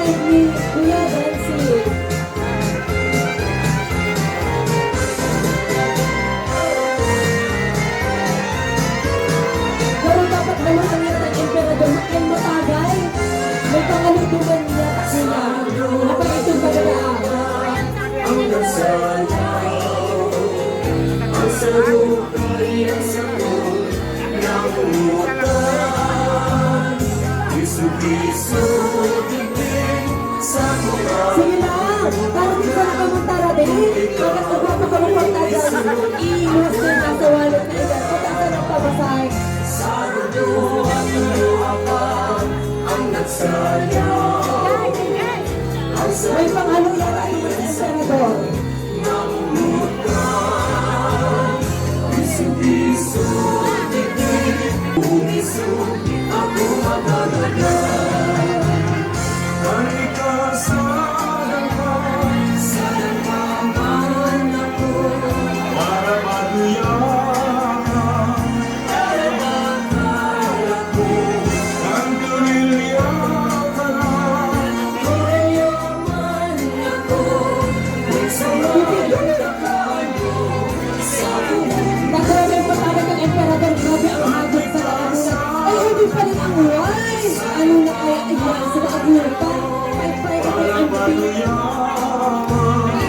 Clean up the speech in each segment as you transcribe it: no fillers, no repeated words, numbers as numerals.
friend ni Kuya Dancy. Pero dapat naman ang yata ng emperador ay matagay. May pangalutugan niya sila. Kapag itong pagkalaan. Ang nasayaw, ang sagot ay ang sagot ng umutan. Isu-isu, tigil sa mga. Sige lang, parang di pa nakamuntara din. Pagkat nagwapa ka mong pagtagal, iiwas na yung nasa wallet na ilan. Pagkasa ng pabasahin. Sa dulo at luhapan, ang nagsayaw, ang May panghalo yata yung emperador. ng umutan. Isu-isu, tigil, umisu, ako magdadala. Kalikasan ko, sa nagmamahal ako, para maduyakan, para makala ko, ang turilya ka na, mayaman ako, may sumagdakan ko, sa buong Nagkaroon pa talaga ng emperador, grabe ang agad sa lalamunan. Ay, hindi pa rin ang wise. Ano na kaya iyan sa nakagulat pa? Pay-pay ka kay MP.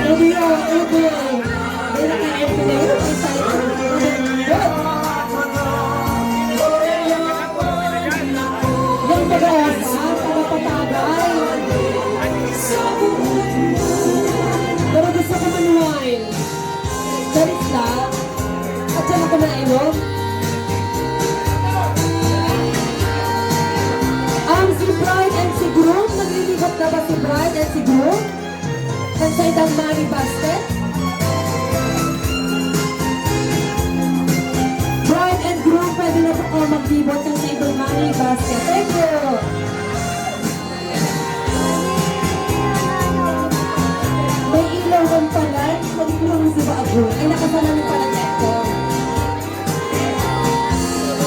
Audio. Hindi na kay MP na yun. Ay, tayo. Yung pag-aasa, pagpapatagay. Pero gusto ko manuwain. Charis lang. At siya na kumainom. Si Bride and si Groom, nagliligot na ba si Bride and si Groom? Sa isang money basket? Bride and Groom, pwede na po ako maglibot ng sa isang money basket. Thank you! May ilaw doon pala, nag-ilaw si Bago. Ay, nakasala ng pala ito.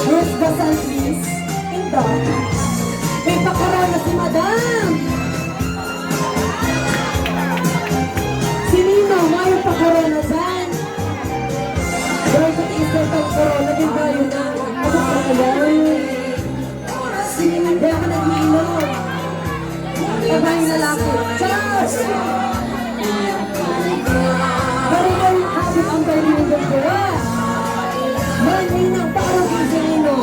Where's the sun, please? In the... May pakarona si Madam! Si Nino, may pakarona dyan! Dahil sa tiis ng pag-corona, din tayo na. Ako sa kalaw. Hindi ako nag-iinom. Pagbahin na lang ako. Charles! Barilan, habit ang barilan ng gawa. Maninang parang si Nino.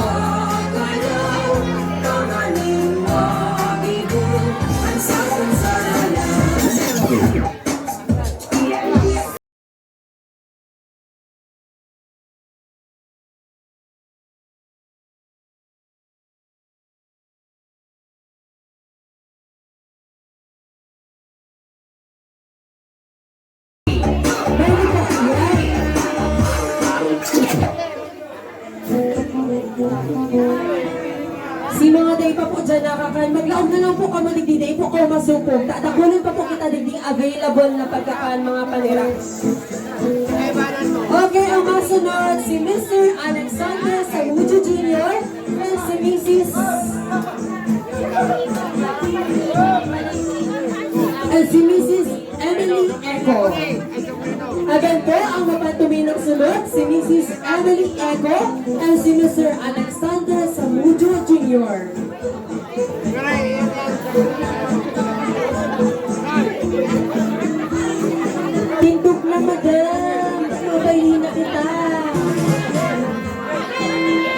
Si mga day pa po dyan nakakain, maglaog na lang po ka maligdiday po ko masupong. Tatakunan pa po kita digding available na pagkakaan mga panira. Okay, ang masunod si Mr. Alexander Samudio Jr. and si Mrs. Emily Eco. Again po, ang mapatuminang sunod, si Mrs. Emily Eco and si Mr. Alexander Samudio Jr. Tindog na, madam. Mabayin na kita.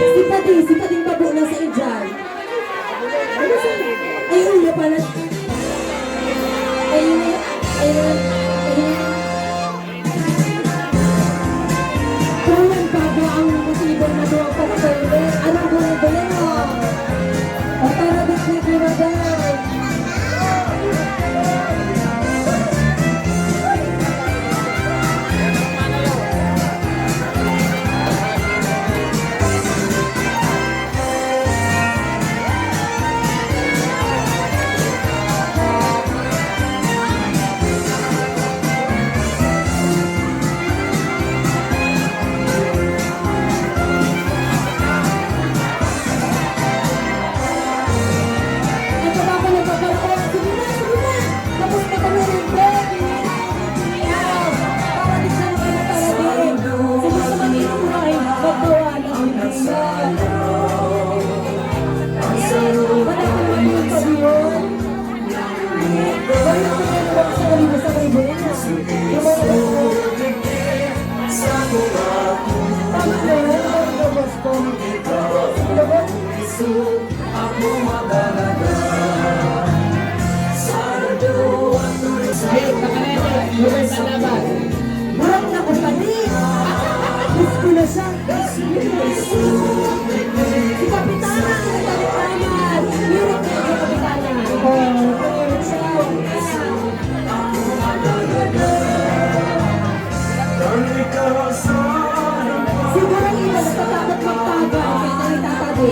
Si Pading Babo na sa Injan. Ayun na pala. Ayun. Tulan pa ba ang motibo na doon para sa iyo? Anong gulay mo? O tara, bitbit mo na doon. din. Yung mga Sa buhay tama na yun, ang labas ko. Labas? Isu ako madalaga Sa duwan tuloy sa Burak na ko pa rin. Gusto ko na siya. Si Kapitana, ang Kapitanan. Lyric na yung Kapitana. Lyric siya. Ang ikasan Siguro yung iba natatakot magtagal, kaya nalitatabi.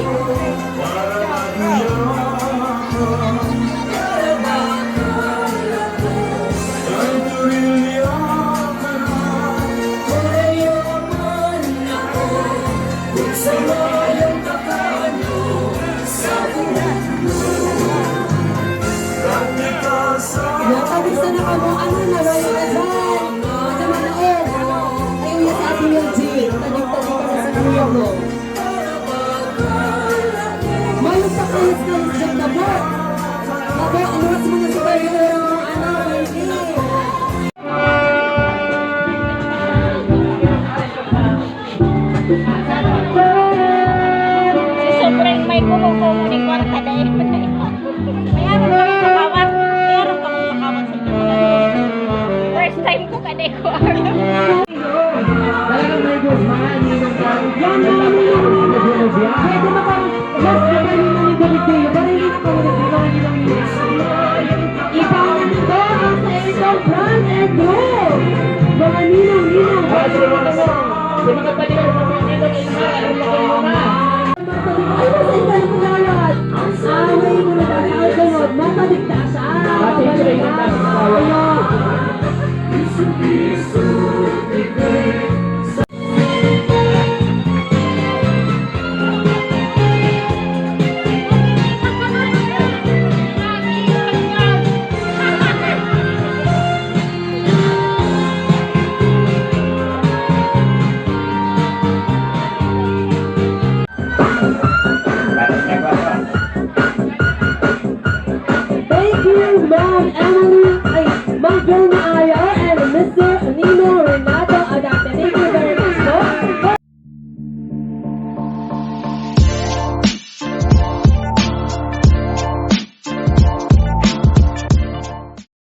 Ang turilya Mayaman ako Kung sa layang kakano Sa buhay Ang ikasan Nakabis na kamo, ano na, wala na dyan. Sa manood. Ayun yung sa ating yung G. Tanig-tanig ka na sa kuya mo. Mayroon pa kayo sa dyan na po. Ako, inuwas mo na sa kayo ng ano, Wendy. Sobrang may kumukumo ni kwarta dahil mayroon kami makawat. Mayroon kami makawat sa inyo. First time ko ka dahil ko alam. Talagang may Diyos, mga ninong ka. Yan, pwede ba kang last na kanina ni David Taylor? Barinig ko mo na dito, hindi lang yun. Ikaw na nito ang sa isang brand and go! Mga ninong, Sa mga